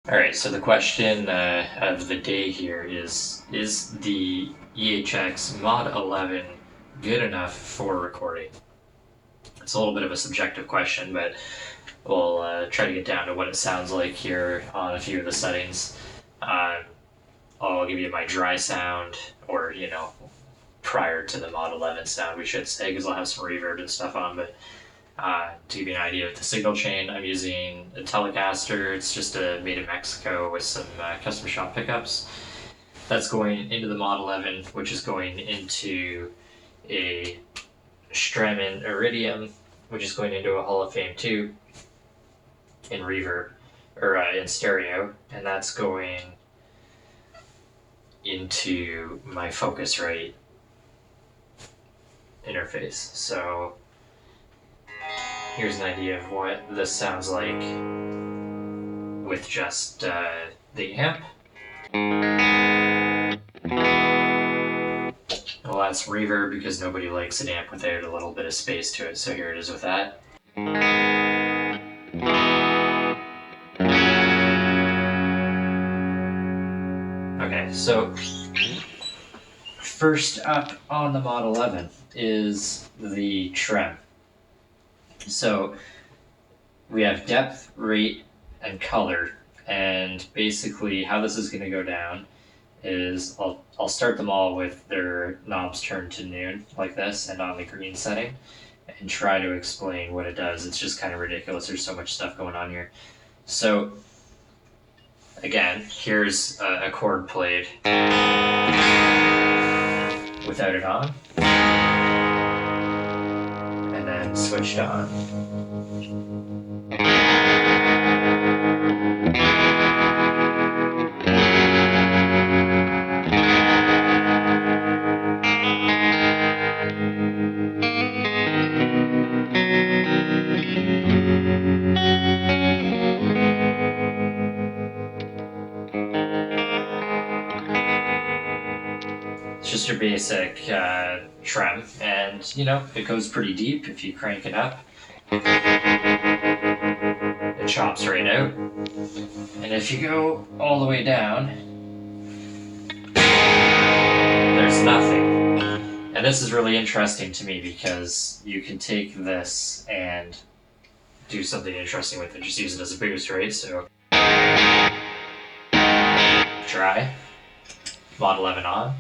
Alright, so the question of the day here is the EHX Mod 11 good enough for recording? It's a little bit of a subjective question, but we'll try to get down to what it sounds like here on a few of the settings. I'll give you my dry sound, or, prior to the Mod 11 sound, we should say, because I'll have some reverb and stuff on, but to give you an idea of the signal chain, I'm using a Telecaster. It's just made in Mexico with some custom shop pickups. That's going into the Mod 11, which is going into a Strymon Iridium, which is going into a Hall of Fame 2 in reverb, or in stereo, and that's going into my Focusrite interface. So here's an idea of what this sounds like with just the amp. Well, that's reverb because nobody likes an amp without a little bit of space to it, so here it is with that. Okay, so first up on the Mod 11 is the trem. So we have depth, rate, and color, and basically how this is going to go down is I'll start them all with their knobs turned to noon like this and on the green setting and try to explain what it does. It's just kind of ridiculous. There's so much stuff going on here. So again, here's a chord played without it on, and then switched on. It's just your basic trem, and it goes pretty deep if you crank it up. It chops right out. And if you go all the way down, there's nothing. And this is really interesting to me because you can take this and do something interesting with it. Just use it as a boost, right? So dry, Mod 11 on.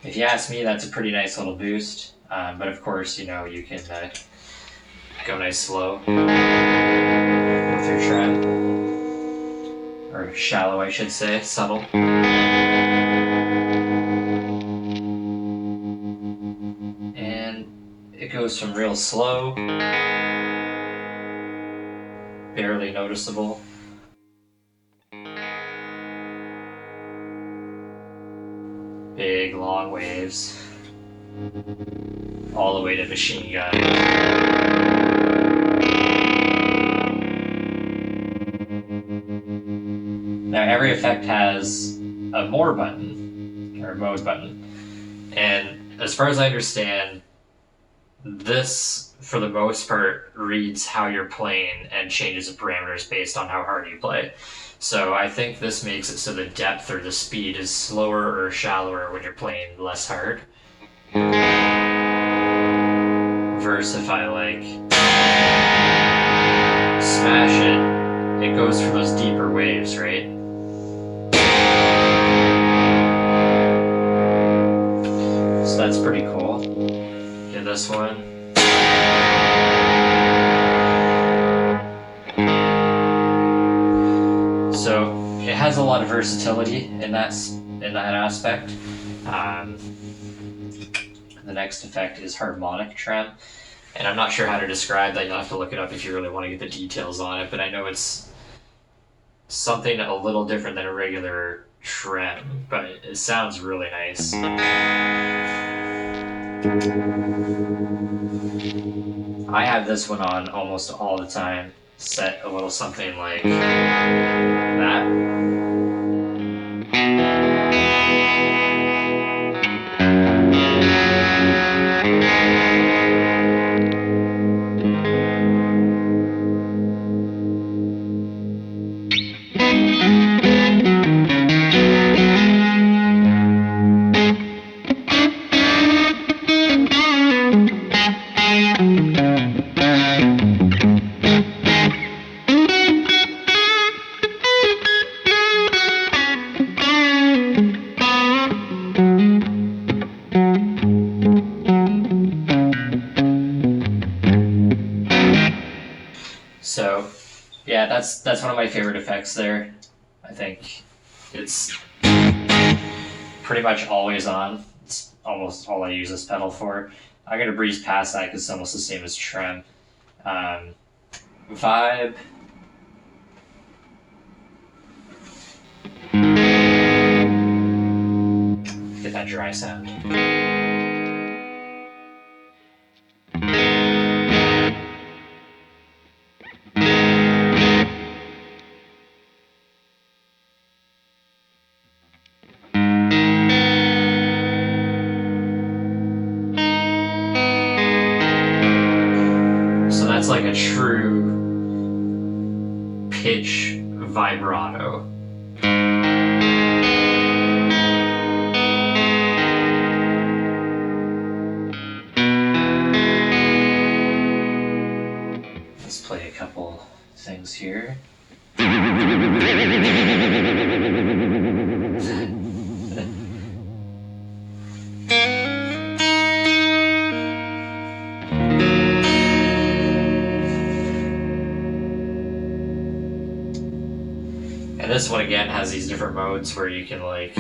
If you ask me, that's a pretty nice little boost, but of course, you can go nice slow with your trem, or shallow, I should say, subtle. And it goes from real slow, barely noticeable, big long waves, all the way to machine gun. Now every effect has a more button, or a mode button, and as far as I understand, this, for the most part, reads how you're playing and changes the parameters based on how hard you play. So I think this makes it so the depth or the speed is slower or shallower when you're playing less hard. Versus if I smash it, it goes for those deeper waves, right? So that's pretty cool. Get this one. So it has a lot of versatility in that aspect. The next effect is Harmonic trem, and I'm not sure how to describe that. You'll have to look it up if you really want to get the details on it, but I know it's something a little different than a regular trem, but it sounds really nice. I have this one on almost all the time, set a little something like that. So, yeah, that's one of my favorite effects there. I think it's pretty much always on. It's almost all I use this pedal for. I'm gonna breeze past that because it's almost the same as trem. Vibe. Get that dry sound. So that's like a true pitch vibrato. Let's play a couple things here. And this one again has these different modes where you can like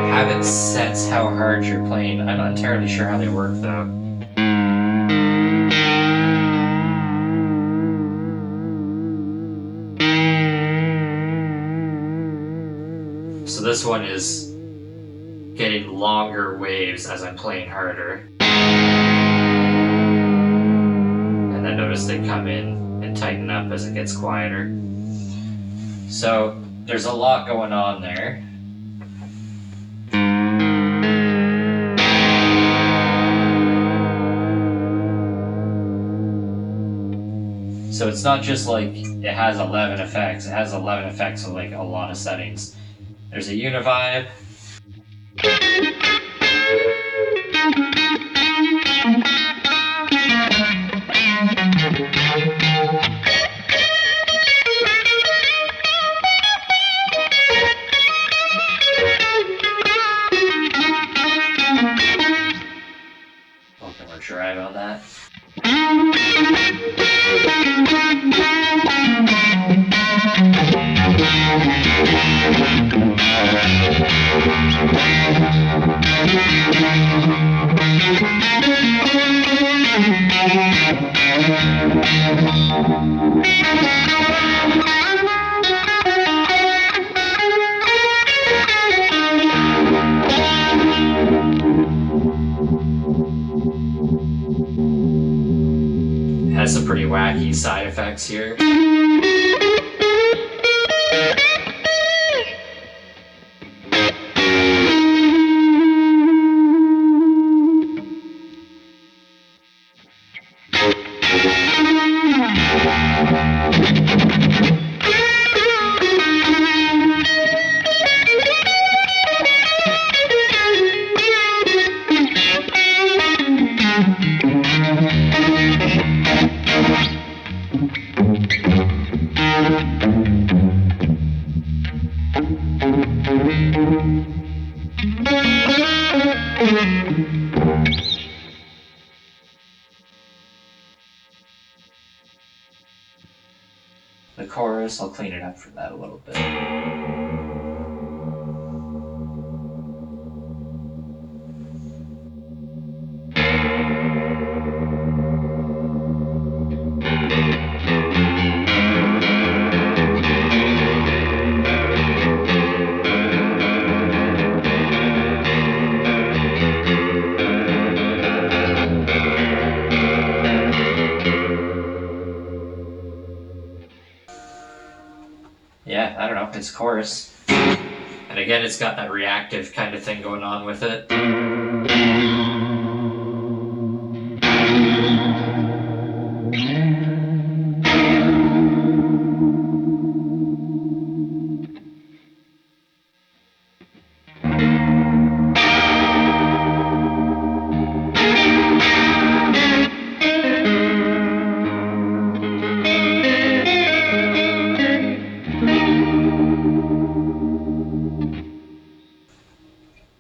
have it set how hard you're playing. I'm not entirely sure how they work though. So this one is getting longer waves as I'm playing harder. And then notice they come in and tighten up as it gets quieter. So there's a lot going on there. So it's not just like it has 11 effects, it has 11 effects with like a lot of settings. There's a univibe. A little bit more drive on that. Has some pretty wacky side effects here. The chorus, I'll clean it up for that a little bit. its course. And again, it's got that reactive kind of thing going on with it.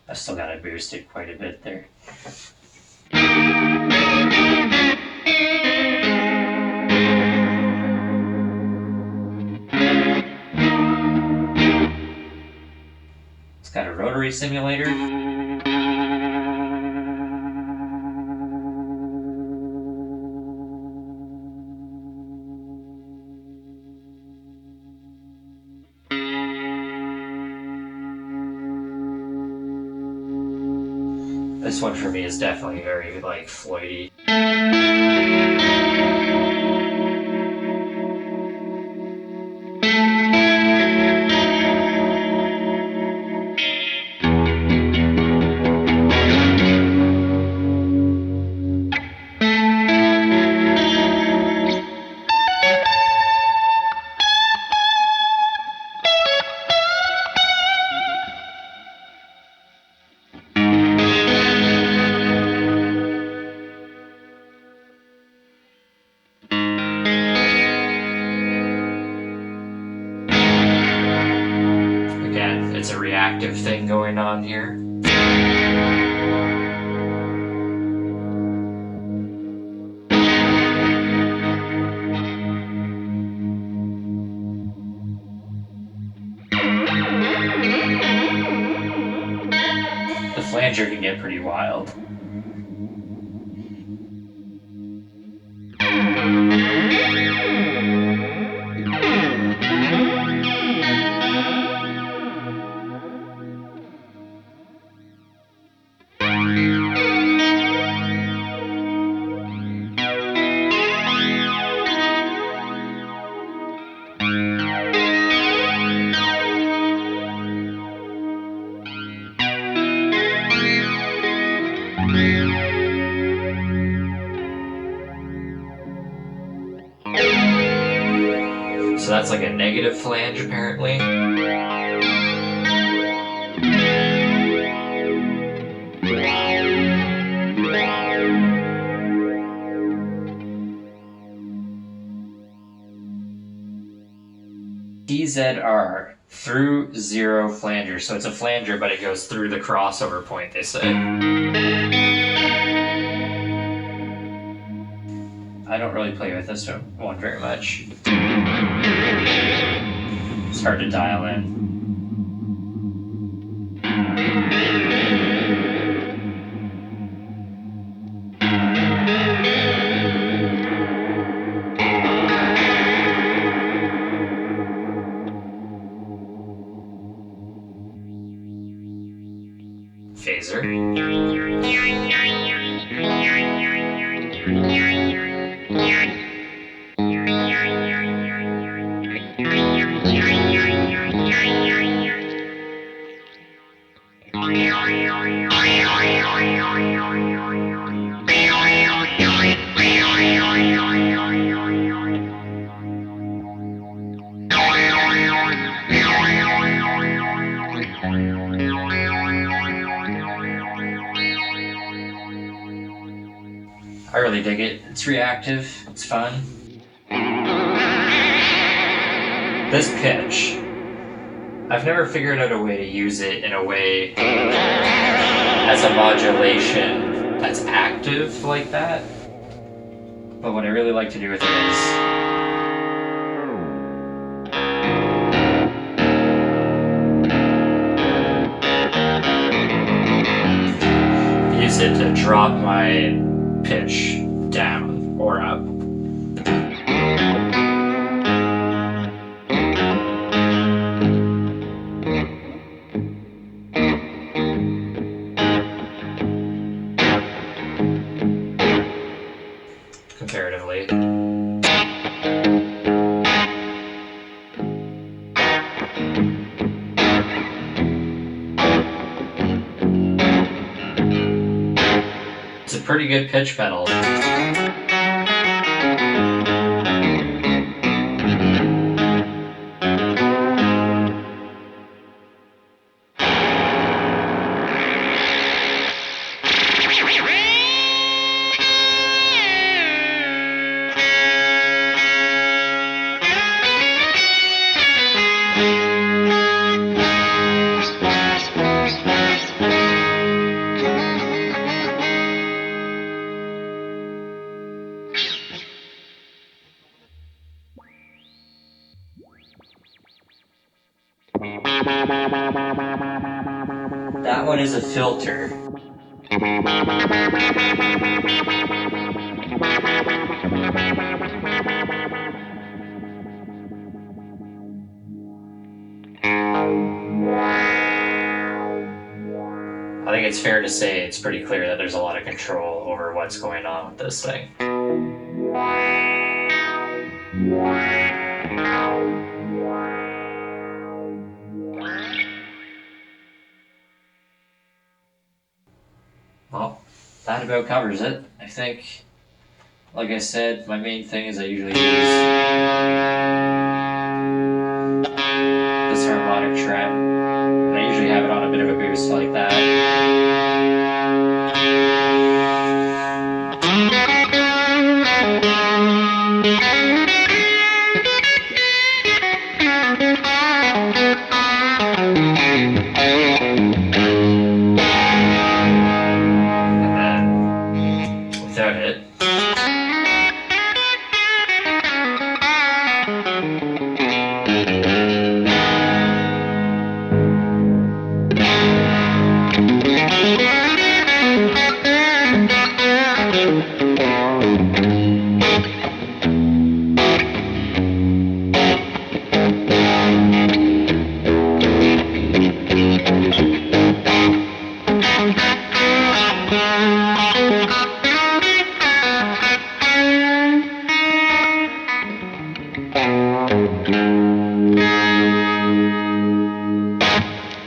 I still got to boost it quite a bit there. It's got a rotary simulator. This one for me is definitely very like Floydy. Again, it's a reactive thing going on here. The flanger can get pretty wild. So that's like a negative flange apparently. TZR through zero flanger. So it's a flanger, but it goes through the crossover point, they say. I don't really play with this one very much. It's hard to dial in. Phaser. I really dig it. It's reactive, it's fun. This pitch, I've never figured out a way to use it in a way as a modulation that's active like that. But what I really like to do with it is use it to drop my pitch down or up. Comparatively. pretty good pitch pedal. That one is a filter. I think it's fair to say it's pretty clear that there's a lot of control over what's going on with this thing. Well, that about covers it. I think, like I said, my main thing is I usually use this harmonic trem, and I usually have it on a bit of a boost like